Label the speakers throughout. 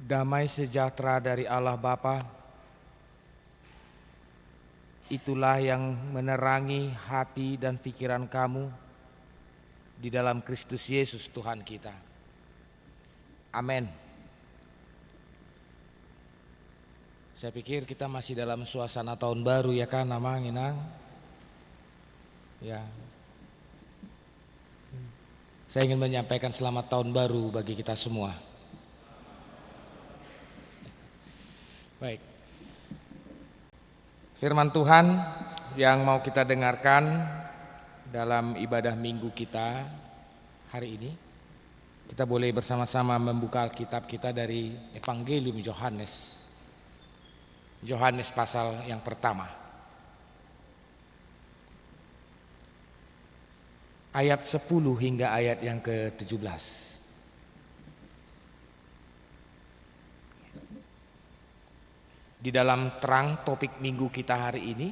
Speaker 1: Damai sejahtera dari Allah Bapa, itulah yang menerangi hati dan pikiran kamu di dalam Kristus Yesus Tuhan kita. Amin. Saya pikir kita masih dalam suasana tahun baru ya kan, Namang Inang? Ya. Saya ingin menyampaikan selamat tahun baru bagi kita semua. Baik. Firman Tuhan yang mau kita dengarkan dalam ibadah minggu kita hari ini, kita boleh bersama-sama membuka Alkitab kita dari Evangelium Yohanes. Yohanes pasal yang pertama. Ayat 10 hingga ayat yang ke-17. Di dalam terang topik minggu kita hari ini,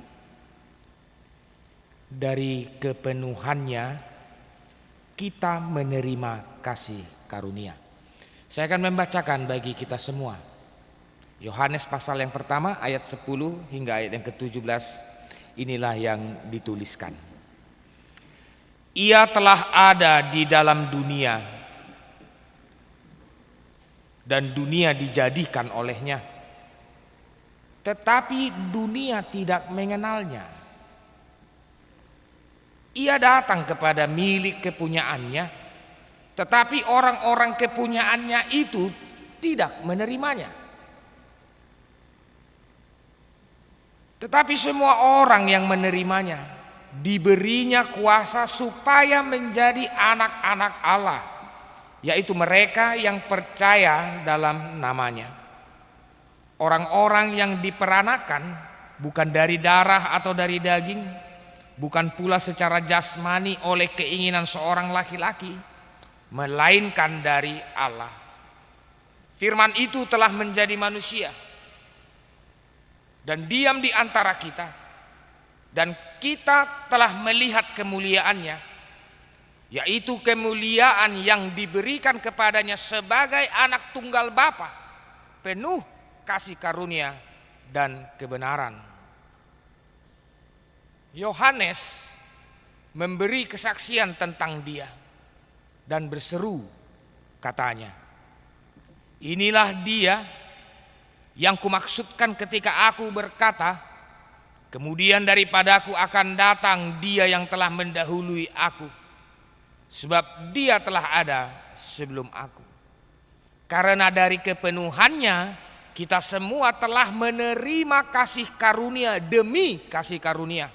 Speaker 1: dari kepenuhannya kita menerima kasih karunia. Saya akan membacakan bagi kita semua. Yohanes pasal yang pertama ayat 10 hingga ayat yang ke-17. Inilah yang dituliskan. Ia telah ada di dalam dunia dan dunia dijadikan olehnya. Tetapi dunia tidak mengenalnya. Ia datang kepada milik kepunyaannya, tetapi orang-orang kepunyaannya itu tidak menerimanya. Tetapi semua orang yang menerimanya diberinya kuasa supaya menjadi anak-anak Allah, yaitu mereka yang percaya dalam namanya. Orang-orang yang diperanakan bukan dari darah atau dari daging, bukan pula secara jasmani oleh keinginan seorang laki-laki, melainkan dari Allah. Firman itu telah menjadi manusia dan diam di antara kita, dan kita telah melihat kemuliaannya, yaitu kemuliaan yang diberikan kepadanya sebagai anak tunggal Bapa, penuh kasih karunia dan kebenaran. Yohanes memberi kesaksian tentang dia dan berseru, katanya, inilah dia yang kumaksudkan ketika aku berkata, kemudian daripadaku akan datang dia yang telah mendahului aku, sebab dia telah ada sebelum aku. Karena dari kepenuhannya kita semua telah menerima kasih karunia demi kasih karunia.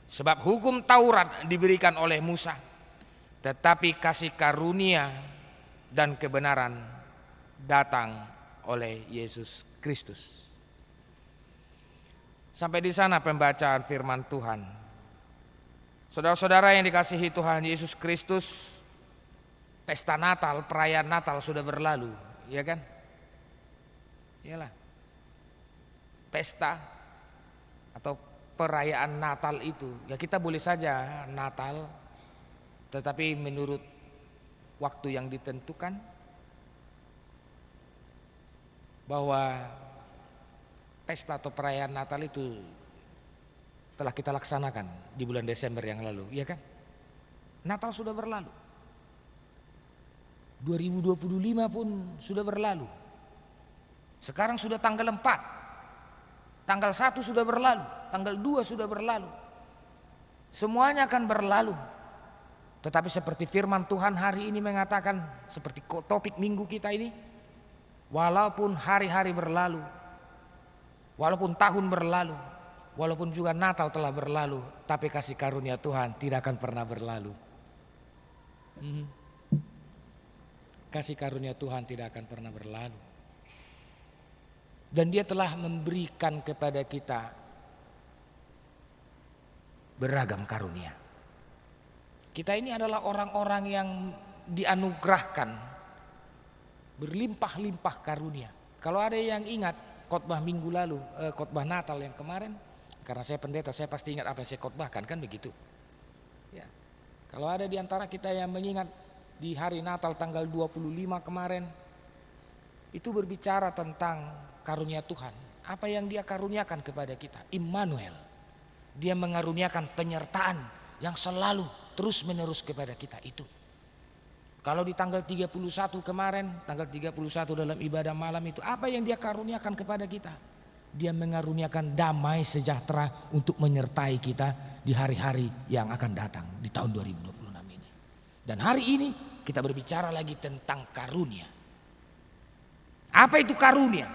Speaker 1: Sebab hukum Taurat diberikan oleh Musa, tetapi kasih karunia dan kebenaran datang oleh Yesus Kristus. Sampai di sana pembacaan firman Tuhan. Saudara-saudara yang dikasihi Tuhan Yesus Kristus, pesta Natal, perayaan Natal sudah berlalu, ya kan? Iyalah. Pesta atau perayaan Natal itu, ya kita boleh saja Natal, tetapi menurut waktu yang ditentukan, bahwa pesta atau perayaan Natal itu telah kita laksanakan di bulan Desember yang lalu, ya kan? Natal sudah berlalu. 2025 pun sudah berlalu. Sekarang sudah tanggal 4. Tanggal 1 sudah berlalu, tanggal 2 sudah berlalu. Semuanya akan berlalu. Tetapi seperti firman Tuhan hari ini mengatakan, seperti topik minggu kita ini, walaupun hari-hari berlalu, walaupun tahun berlalu, walaupun juga Natal telah berlalu, tapi kasih karunia Tuhan tidak akan pernah berlalu. Kasih karunia Tuhan tidak akan pernah berlalu. Dan dia telah memberikan kepada kita beragam karunia. Kita ini adalah orang-orang yang dianugerahkan berlimpah-limpah karunia. Kalau ada yang ingat khotbah minggu lalu, khotbah Natal yang kemarin, karena saya pendeta, saya pasti ingat apa yang saya khotbahkan, kan begitu. Ya. Kalau ada di antara kita yang mengingat di hari Natal tanggal 25 kemarin, itu berbicara tentang karunia Tuhan. Apa yang Dia karuniakan kepada kita? Immanuel. Dia mengaruniakan penyertaan yang selalu terus menerus kepada kita itu. Kalau di tanggal 31 kemarin, tanggal 31 dalam ibadah malam itu, apa yang Dia karuniakan kepada kita? Dia mengaruniakan damai sejahtera untuk menyertai kita di hari-hari yang akan datang di tahun 2026 ini. Dan hari ini kita berbicara lagi tentang karunia. Apa itu karunia?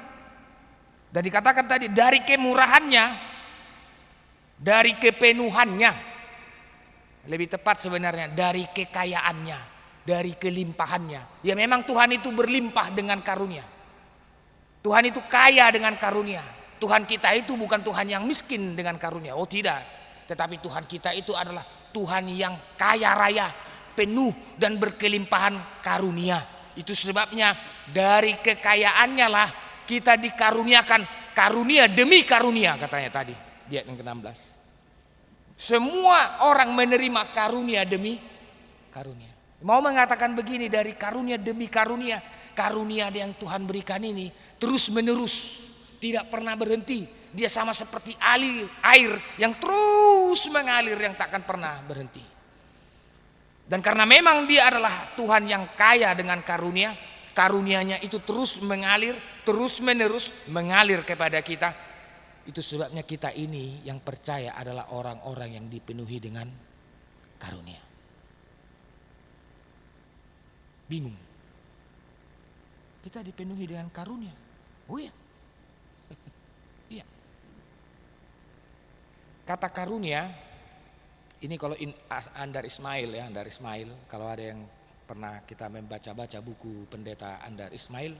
Speaker 1: Dan dikatakan tadi dari kemurahannya, dari kepenuhannya, lebih tepat sebenarnya dari kekayaannya, dari kelimpahannya. Ya memang Tuhan itu berlimpah dengan karunia. Tuhan itu kaya dengan karunia. Tuhan kita itu bukan Tuhan yang miskin dengan karunia. Oh tidak. Tetapi Tuhan kita itu adalah Tuhan yang kaya raya, penuh dan berkelimpahan karunia. Itu sebabnya dari kekayaannya lah kita dikaruniakan karunia demi karunia, katanya tadi di ayat yang ke-16. Semua orang menerima karunia demi karunia. Mau mengatakan begini, dari karunia demi karunia. Karunia yang Tuhan berikan ini terus menerus, tidak pernah berhenti. Dia sama seperti air yang terus mengalir, yang takkan pernah berhenti. Dan karena memang Dia adalah Tuhan yang kaya dengan karunia, karunia-Nya itu terus mengalir, terus menerus mengalir kepada kita. Itu sebabnya kita ini yang percaya adalah orang-orang yang dipenuhi dengan karunia. Bingung. Kita dipenuhi dengan karunia. Oh iya. Iya. Kata karunia ini kalau Andar Ismail ya, Andar Ismail, kalau ada yang pernah kita membaca-baca buku Pendeta Andar Ismail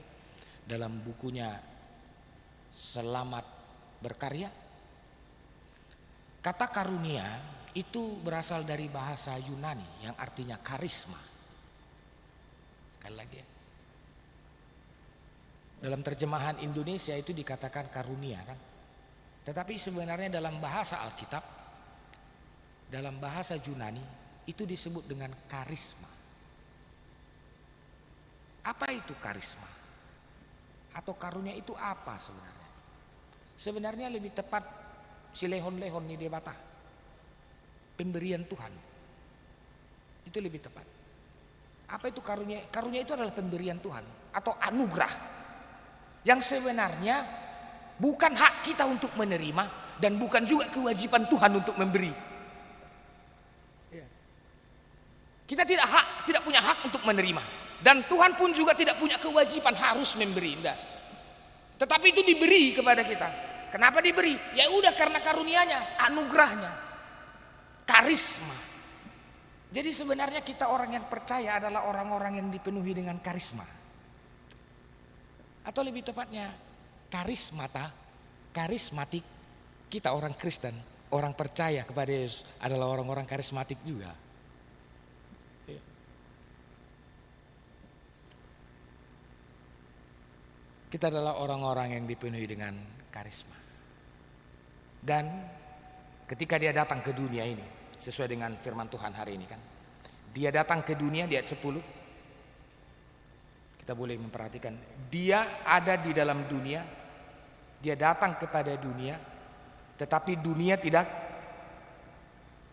Speaker 1: dalam bukunya Selamat Berkarya. Kata karunia itu berasal dari bahasa Yunani yang artinya karisma. Sekali lagi ya. Dalam terjemahan Indonesia itu dikatakan karunia kan. Tetapi sebenarnya dalam bahasa Alkitab, dalam bahasa Yunani itu disebut dengan karisma. Apa itu karisma? Atau karunia itu apa sebenarnya? Sebenarnya lebih tepat silehon-lehon di debata. Pemberian Tuhan. Itu lebih tepat. Apa itu karunia? Karunia itu adalah pemberian Tuhan atau anugerah. Yang sebenarnya bukan hak kita untuk menerima dan bukan juga kewajiban Tuhan untuk memberi. Kita tidak punya hak untuk menerima dan Tuhan pun juga tidak punya kewajiban harus memberi. Enggak. Tetapi itu diberi kepada kita. Kenapa diberi? Ya udah karena karunia-Nya, anugerahnya, karisma. Jadi sebenarnya kita orang yang percaya adalah orang-orang yang dipenuhi dengan karisma. Atau lebih tepatnya karismatik. Kita orang Kristen, orang percaya kepada Yesus adalah orang-orang karismatik juga. Kita adalah orang-orang yang dipenuhi dengan karisma. Dan ketika Dia datang ke dunia ini, sesuai dengan firman Tuhan hari ini kan, Dia datang ke dunia di ayat 10. Kita boleh memperhatikan, Dia ada di dalam dunia, Dia datang kepada dunia, tetapi dunia tidak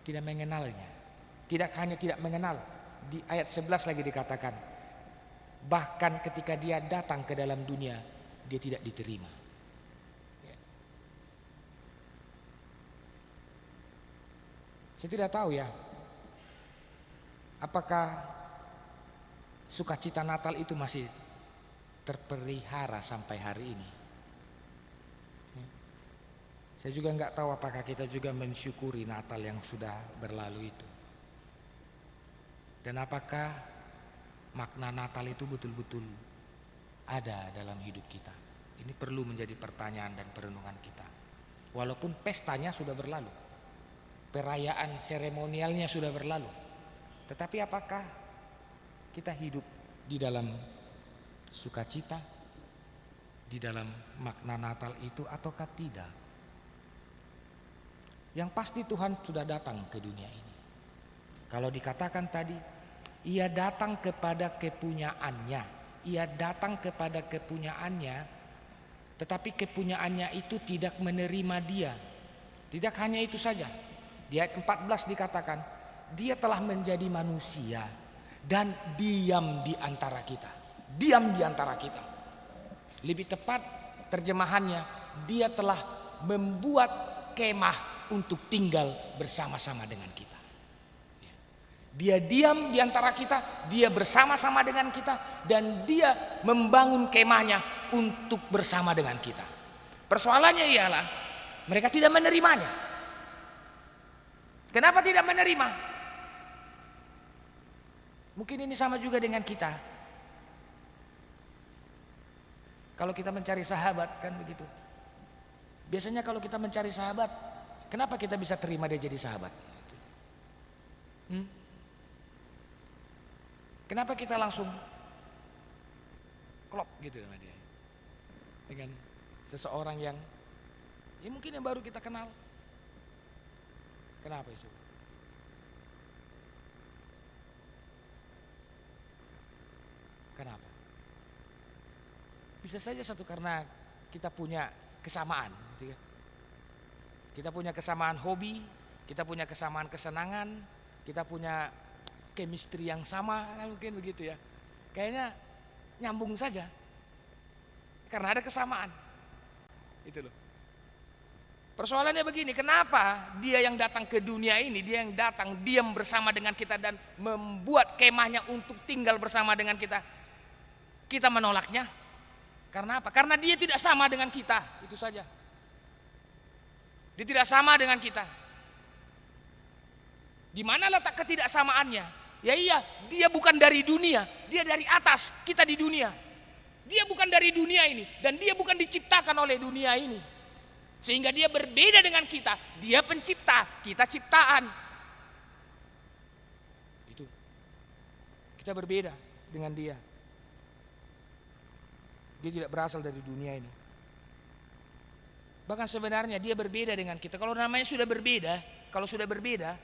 Speaker 1: mengenalnya. Tidak hanya tidak mengenal, di ayat 11 lagi dikatakan, bahkan ketika Dia datang ke dalam dunia, Dia tidak diterima. Saya tidak tahu ya, apakah sukacita Natal itu masih terpelihara sampai hari ini. Saya juga nggak tahu apakah kita juga mensyukuri Natal yang sudah berlalu itu. Dan apakah makna Natal itu betul-betul ada dalam hidup kita. Ini perlu menjadi pertanyaan dan perenungan kita. Walaupun pestanya sudah berlalu, perayaan seremonialnya sudah berlalu, tetapi apakah kita hidup di dalam sukacita, di dalam makna Natal itu ataukah tidak? Yang pasti Tuhan sudah datang ke dunia ini. Kalau dikatakan tadi, Ia datang kepada kepunyaannya, ia datang kepada kepunyaannya, tetapi kepunyaannya itu tidak menerima dia. Tidak hanya itu saja. Di ayat 14 dikatakan, dia telah menjadi manusia dan diam di antara kita. Diam di antara kita. Lebih tepat terjemahannya, dia telah membuat kemah untuk tinggal bersama-sama dengan kita. Dia diam di antara kita, dia bersama-sama dengan kita, dan dia membangun kemahnya untuk bersama dengan kita. Persoalannya ialah mereka tidak menerimanya. Kenapa tidak menerima? Mungkin ini sama juga dengan kita. Kalau kita mencari sahabat kan begitu. Biasanya kalau kita mencari sahabat, kenapa kita bisa terima dia jadi sahabat? Kenapa kita langsung klop gitu sama dia? Dengan seseorang yang ya mungkin yang baru kita kenal. Kenapa itu? Kenapa? Bisa saja satu karena kita punya kesamaan, gitu kan? Kita punya kesamaan hobi, kita punya kesamaan kesenangan, kita punya chemistry yang sama, mungkin begitu ya. Kayaknya nyambung saja. Karena ada kesamaan. Itu loh. Persoalannya begini, kenapa dia yang datang ke dunia ini, dia yang datang diam bersama dengan kita dan membuat kemahnya untuk tinggal bersama dengan kita. Kita menolaknya. Karena apa? Karena dia tidak sama dengan kita, itu saja. Dia tidak sama dengan kita. Di mana letak ketidaksamaannya? Ya iya, dia bukan dari dunia, dia dari atas, kita di dunia. Dia bukan dari dunia ini dan dia bukan diciptakan oleh dunia ini. Sehingga dia berbeda dengan kita. Dia pencipta, kita ciptaan. Itu. Kita berbeda dengan dia. Dia tidak berasal dari dunia ini. Bahkan sebenarnya dia berbeda dengan kita. Kalau namanya sudah berbeda, kalau sudah berbeda,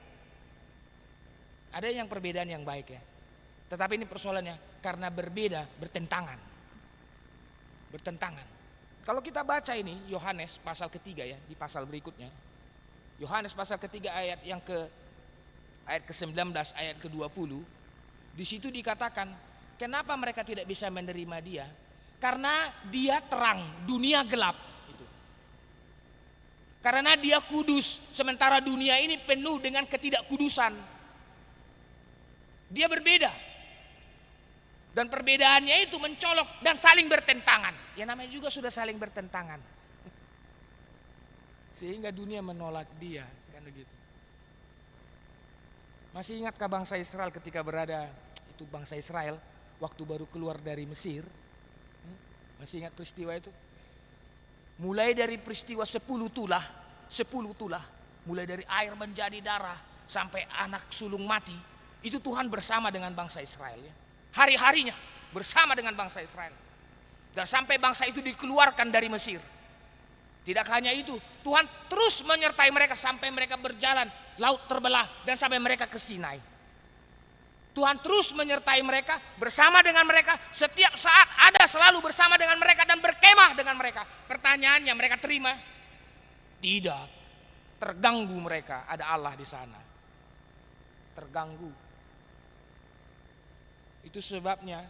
Speaker 1: ada yang perbedaan yang baik ya. Tetapi ini persoalannya karena berbeda bertentangan. Bertentangan. Kalau kita baca ini Yohanes pasal ketiga ya, di pasal berikutnya. Yohanes pasal ketiga ayat yang ayat ke-19 ayat ke-20. Di situ dikatakan, kenapa mereka tidak bisa menerima dia? Karena dia terang, dunia gelap. Itu. Karena dia kudus, sementara dunia ini penuh dengan ketidakkudusan. Dia berbeda. Dan perbedaannya itu mencolok dan saling bertentangan. Ya namanya juga sudah saling bertentangan. Sehingga dunia menolak dia, kan begitu. Masih ingatkah bangsa Israel ketika berada, itu bangsa Israel waktu baru keluar dari Mesir? Masih ingat peristiwa itu? Mulai dari peristiwa 10 tulah, mulai dari air menjadi darah sampai anak sulung mati, itu Tuhan bersama dengan bangsa Israel ya. Hari-harinya bersama dengan bangsa Israel. Dan sampai bangsa itu dikeluarkan dari Mesir. Tidak hanya itu, Tuhan terus menyertai mereka sampai mereka berjalan, laut terbelah dan sampai mereka ke Sinai. Tuhan terus menyertai mereka, bersama dengan mereka, setiap saat ada selalu bersama dengan mereka dan berkemah dengan mereka. Pertanyaannya, mereka terima? Tidak. Terganggu mereka, ada Allah di sana. Terganggu. Itu sebabnya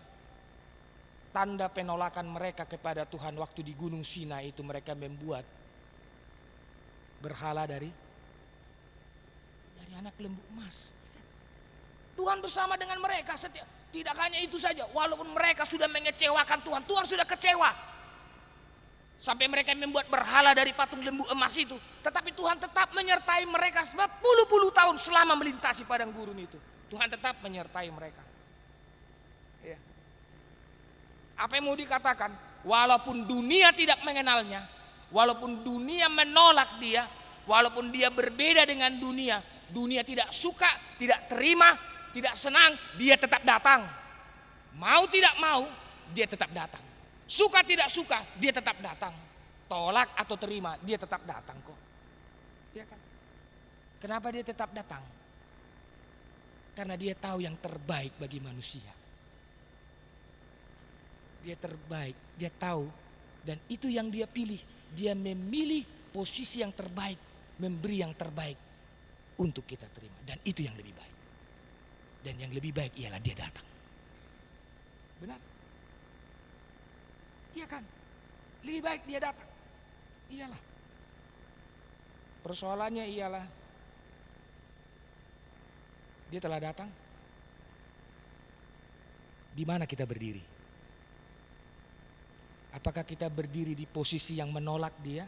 Speaker 1: tanda penolakan mereka kepada Tuhan waktu di Gunung Sinai itu mereka membuat berhala dari anak lembu emas. Tuhan bersama dengan mereka setiap. Tidak hanya itu saja, walaupun mereka sudah mengecewakan Tuhan, Tuhan sudah kecewa. Sampai mereka membuat berhala dari patung lembu emas itu, tetapi Tuhan tetap menyertai mereka berpuluh-puluh tahun selama melintasi padang gurun itu. Tuhan tetap menyertai mereka. Ya. Apa yang mau dikatakan? Walaupun dunia tidak mengenalnya, walaupun dunia menolak dia, walaupun dia berbeda dengan dunia, dunia tidak suka, tidak terima, tidak senang, dia tetap datang. Mau tidak mau, dia tetap datang. Suka tidak suka, dia tetap datang. Tolak atau terima, dia tetap datang kok. Ya kan? Kenapa dia tetap datang? Karena dia tahu yang terbaik bagi manusia. dia terbaik, dia tahu, dan itu yang dia pilih. Dia memilih posisi yang terbaik, memberi yang terbaik untuk kita terima, dan itu yang lebih baik. Dan yang lebih baik ialah dia datang. Benar? Iya kan? Lebih baik dia datang. Iyalah. Persoalannya ialah dia telah datang. Di mana kita berdiri? Apakah kita berdiri di posisi yang menolak dia?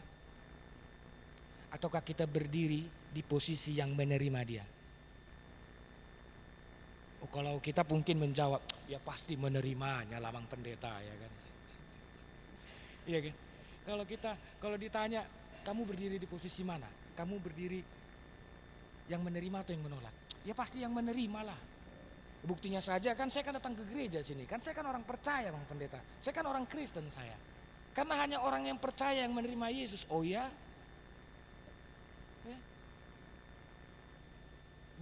Speaker 1: Ataukah kita berdiri di posisi yang menerima dia? Oh, kalau kita mungkin menjawab, ya pasti menerimanya Lamang Pendeta, ya kan? Iya kan? Kalau ditanya, kamu berdiri di posisi mana? Kamu berdiri yang menerima atau yang menolak? Ya pasti yang menerima lah. Buktinya saja kan saya kan datang ke gereja sini. Kan saya kan orang percaya Bang Pendeta. Saya kan orang Kristen saya. Karena hanya orang yang percaya yang menerima Yesus. Oh ya?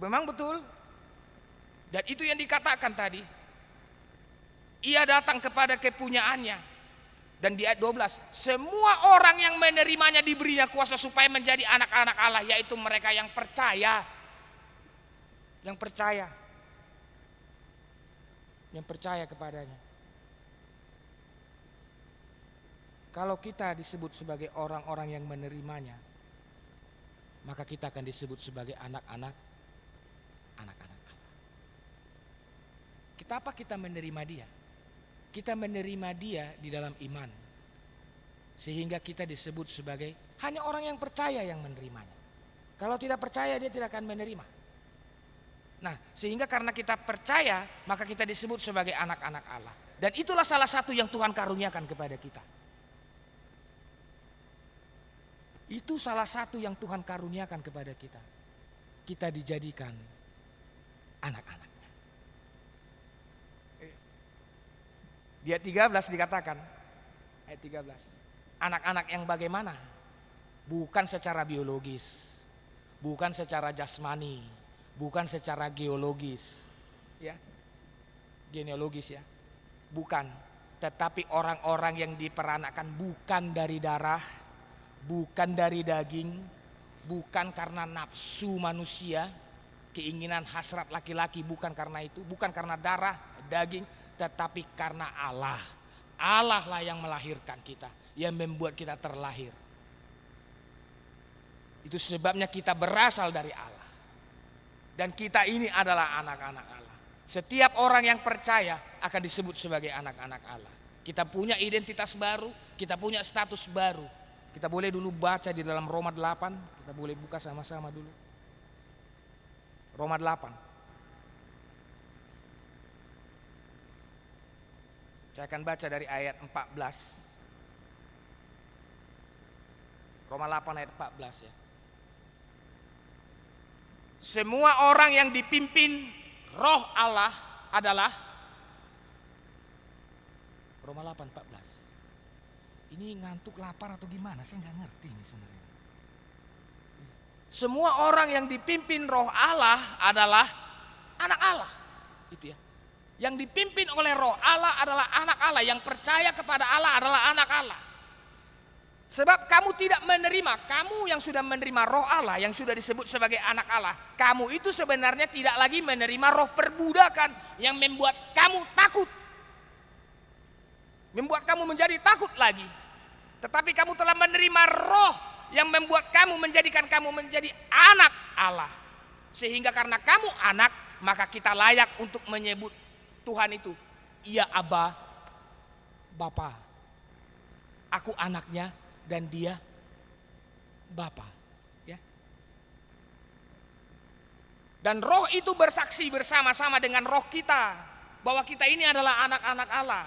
Speaker 1: Memang betul. Dan itu yang dikatakan tadi. Ia datang kepada kepunyaannya. Dan di ayat 12, semua orang yang menerimanya diberinya kuasa supaya menjadi anak-anak Allah, yaitu mereka yang percaya. Yang percaya. Yang percaya kepadanya. Kalau kita disebut sebagai orang-orang yang menerimanya, maka kita akan disebut sebagai anak-anak Allah. Kenapa kita menerima dia? Kita menerima dia di dalam iman. Sehingga kita disebut sebagai hanya orang yang percaya yang menerimanya. Kalau tidak percaya dia tidak akan menerima. Nah, sehingga karena kita percaya, maka kita disebut sebagai anak-anak Allah. Dan itulah salah satu yang Tuhan karuniakan kepada kita. Itu salah satu yang Tuhan karuniakan kepada kita. Kita dijadikan anak-anaknya. Di ayat 13 dikatakan, ayat 13, anak-anak yang bagaimana? Bukan secara biologis, bukan secara jasmani, bukan secara geologis, ya, genealogis ya, bukan. Tetapi orang-orang yang diperanakan bukan dari darah, bukan dari daging, bukan karena nafsu manusia, keinginan hasrat laki-laki, bukan karena itu, bukan karena darah, daging, tetapi karena Allah. Allah lah yang melahirkan kita, yang membuat kita terlahir. Itu sebabnya kita berasal dari Allah. Dan kita ini adalah anak-anak Allah. Setiap orang yang percaya akan disebut sebagai anak-anak Allah. Kita punya identitas baru, kita punya status baru. Kita boleh dulu baca di dalam Roma 8, kita boleh buka sama-sama dulu. Roma 8. Saya akan baca dari ayat 14. Roma 8 ayat 14 ya. Semua orang yang dipimpin Roh Allah adalah Roma 8:14. Ini ngantuk lapar atau gimana? Saya nggak ngerti ini sebenarnya. Semua orang yang dipimpin Roh Allah adalah anak Allah. Itu ya. Yang dipimpin oleh Roh Allah adalah anak Allah. Yang percaya kepada Allah adalah anak Allah. Sebab kamu tidak menerima, kamu yang sudah menerima Roh Allah, yang sudah disebut sebagai anak Allah, kamu itu sebenarnya tidak lagi menerima roh perbudakan yang membuat kamu takut, membuat kamu menjadi takut lagi. Tetapi kamu telah menerima roh yang membuat kamu, menjadikan kamu menjadi anak Allah. Sehingga karena kamu anak, maka kita layak untuk menyebut Tuhan itu, Ia Aba, Bapa. Aku anaknya dan dia Bapa, ya. Dan roh itu bersaksi bersama-sama dengan roh kita bahwa kita ini adalah anak-anak Allah.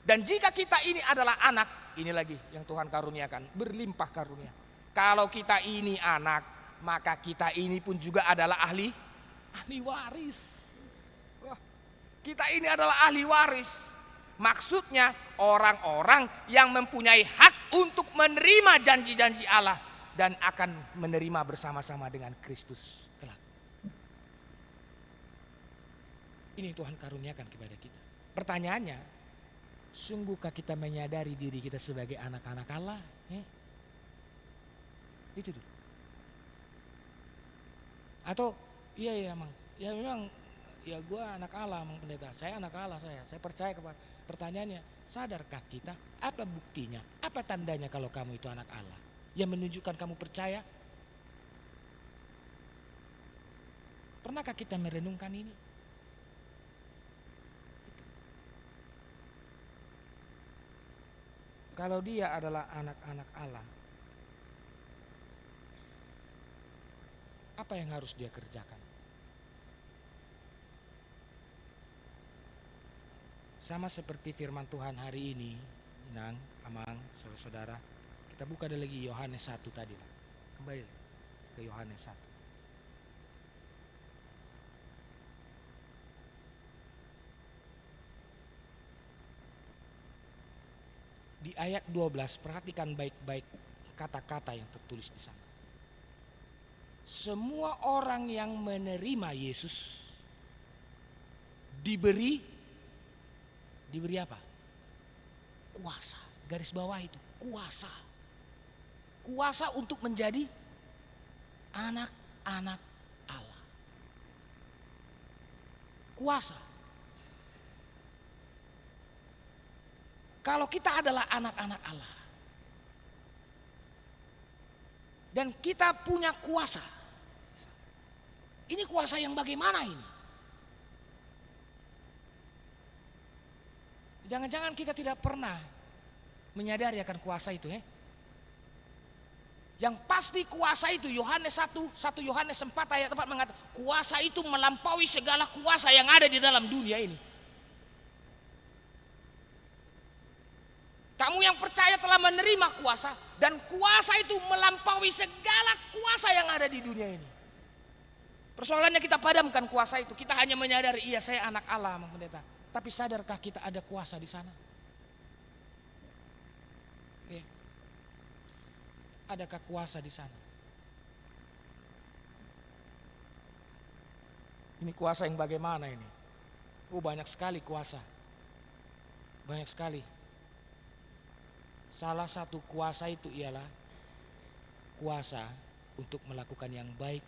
Speaker 1: Dan jika kita ini adalah anak, ini lagi yang Tuhan karuniakan, berlimpah karunia. Kalau kita ini anak, maka kita ini pun juga adalah ahli waris. Wah, kita ini adalah ahli waris. Maksudnya orang-orang yang mempunyai hak untuk menerima janji-janji Allah dan akan menerima bersama-sama dengan Kristus kelak. Ini Tuhan karuniakan kepada kita. Pertanyaannya, Sungguhkah kita menyadari diri kita sebagai anak-anak Allah? Itu dulu. Atau iya Mang, ya memang ya gue anak Allah Mang Pendeta, saya anak Allah, saya percaya kepada. Pertanyaannya, sadarkah kita? Apa buktinya? Apa tandanya kalau kamu itu anak Allah? Yang menunjukkan kamu percaya? Pernahkah kita merenungkan ini? Kalau dia adalah anak-anak Allah, apa yang harus dia kerjakan? Sama seperti firman Tuhan hari ini, Inang, Amang, saudara-saudara, kita buka lagi Yohanes 1 tadi. Kembali ke Yohanes 1. Di ayat 12, perhatikan baik-baik kata-kata yang tertulis di sana. Semua orang yang menerima Yesus diberi apa? Kuasa. Garis bawah itu, kuasa. Kuasa untuk menjadi anak-anak Allah. Kuasa. Kalau kita adalah anak-anak Allah dan kita punya kuasa, ini kuasa yang bagaimana ini? Jangan-jangan kita tidak pernah menyadari akan kuasa itu. Yang pasti kuasa itu, Yohanes 1 Yohanes 4 ayat 4 mengatakan, kuasa itu melampaui segala kuasa yang ada di dalam dunia ini. Kamu yang percaya telah menerima kuasa, dan kuasa itu melampaui segala kuasa yang ada di dunia ini. Persoalannya kita padamkan kuasa itu. Kita hanya menyadari, iya saya anak Allah, Mang Pendeta. Tapi sadarkah kita ada kuasa di sana? Adakah kuasa di sana? Ini kuasa yang bagaimana ini? Banyak sekali kuasa. Banyak sekali. Salah satu kuasa itu ialah kuasa untuk melakukan yang baik,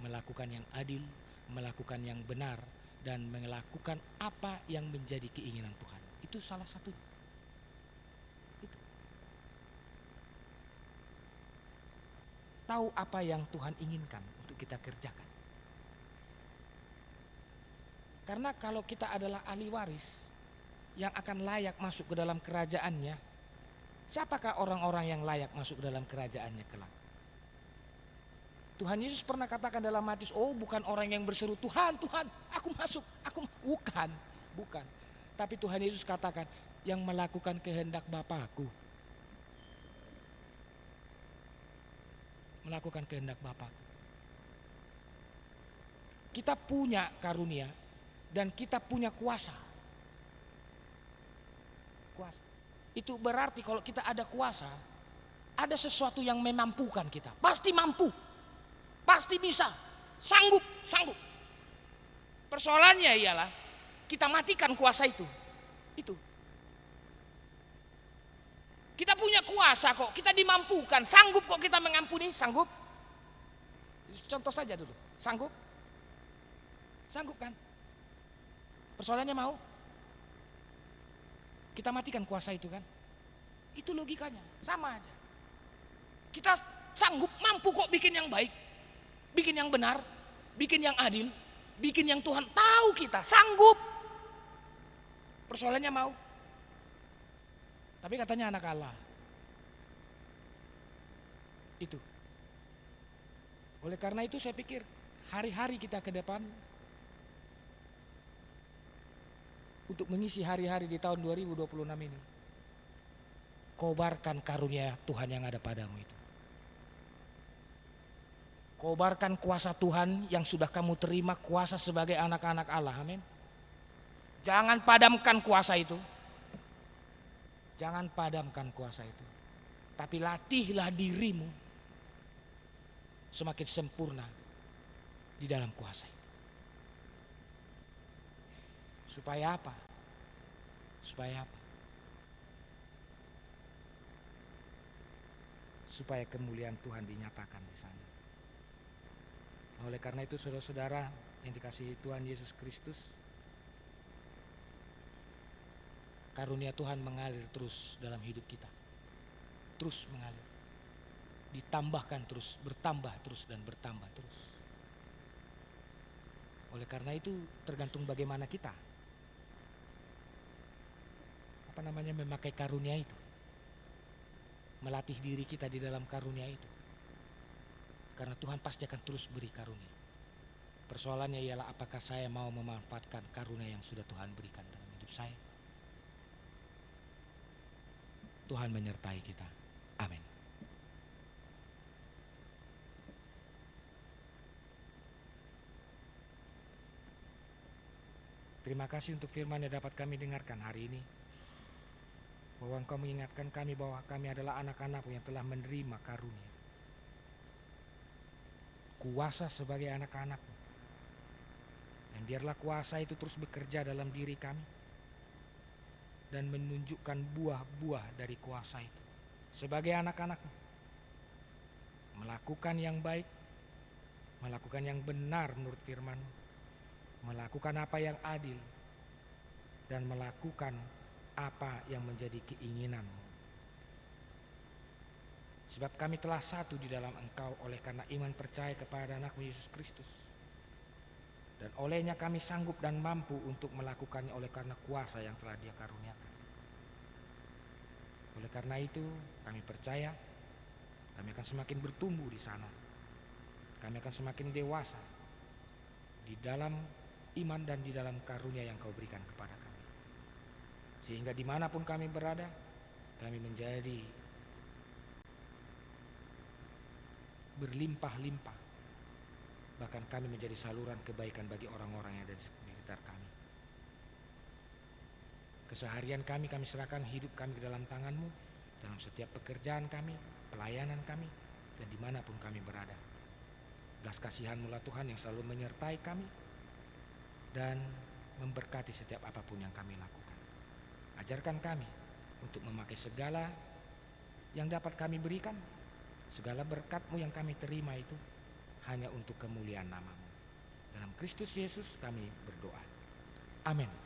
Speaker 1: melakukan yang adil, melakukan yang benar, dan melakukan apa yang menjadi keinginan Tuhan. Itu salah satu. Itu. Tahu apa yang Tuhan inginkan untuk kita kerjakan. Karena kalau kita adalah ahli waris yang akan layak masuk ke dalam kerajaannya, siapakah orang-orang yang layak masuk ke dalam kerajaannya kelak? Tuhan Yesus pernah katakan dalam Matius, bukan orang yang berseru, Tuhan, Tuhan, aku masuk, bukan. Tapi Tuhan Yesus katakan, yang melakukan kehendak Bapa-Ku. Melakukan kehendak Bapa-Ku. Kita punya karunia dan kita punya kuasa. Kuasa. Itu berarti kalau kita ada kuasa, ada sesuatu yang memampukan kita. Pasti mampu, pasti bisa, sanggup. Persoalannya ialah kita matikan kuasa itu. Kita punya kuasa kok, kita dimampukan, sanggup kok kita mengampuni, sanggup. Contoh saja dulu, sanggup kan? Persoalannya mau? Kita matikan kuasa itu kan? Itu logikanya, sama aja. Kita sanggup, mampu kok bikin yang baik, bikin yang benar, bikin yang adil, bikin yang Tuhan tahu kita, sanggup. Persoalannya mau. Tapi katanya anak Allah. Itu. Oleh karena itu saya pikir hari-hari kita ke depan, untuk mengisi hari-hari di tahun 2026 ini, kobarkan karunia Tuhan yang ada padamu itu. Kobarkan kuasa Tuhan yang sudah kamu terima, kuasa sebagai anak-anak Allah. Amin. Jangan padamkan kuasa itu. Jangan padamkan kuasa itu. Tapi latihlah dirimu semakin sempurna di dalam kuasa itu. Supaya apa? supaya kemuliaan Tuhan dinyatakan di sana. Oleh karena itu saudara-saudara yang dikasihi Tuhan Yesus Kristus, karunia Tuhan mengalir terus dalam hidup kita. Terus mengalir. Ditambahkan terus, bertambah terus dan bertambah terus. Oleh karena itu tergantung bagaimana kita memakai karunia itu. Melatih diri kita di dalam karunia itu. Karena Tuhan pasti akan terus beri karunia. Persoalannya ialah apakah saya mau memanfaatkan karunia yang sudah Tuhan berikan dalam hidup saya. Tuhan menyertai kita. Amin. Terima kasih untuk firman yang dapat kami dengarkan hari ini. Bahwa Engkau mengingatkan kami bahwa kami adalah anak-anak-Mu yang telah menerima karunia. Kuasa sebagai anak-anak-Mu. Dan biarlah kuasa itu terus bekerja dalam diri kami. Dan menunjukkan buah-buah dari kuasa itu. Sebagai anak-anak-Mu. Melakukan yang baik. Melakukan yang benar menurut firman-Mu. Melakukan apa yang adil. Dan melakukan apa yang menjadi keinginan-Mu. Sebab kami telah satu di dalam Engkau oleh karena iman percaya kepada anak-Mu Yesus Kristus. Dan olehnya kami sanggup dan mampu untuk melakukannya oleh karena kuasa yang telah Dia karuniakan. Oleh karena itu kami percaya kami akan semakin bertumbuh di sana. Kami akan semakin dewasa di dalam iman dan di dalam karunia yang Kau berikan kepada kami. Sehingga dimanapun kami berada, kami menjadi berlimpah-limpah. Bahkan kami menjadi saluran kebaikan bagi orang-orang yang ada di sekitar kami. Keseharian kami serahkan hidup kami ke dalam tangan-Mu, dalam setiap pekerjaan kami, pelayanan kami, dan dimanapun kami berada. Belas kasihan-Mu lah Tuhan yang selalu menyertai kami dan memberkati setiap apapun yang kami lakukan. Ajarkan kami untuk memakai segala yang dapat kami berikan, segala berkat-Mu yang kami terima itu hanya untuk kemuliaan nama-Mu. Dalam Kristus Yesus kami berdoa. Amin.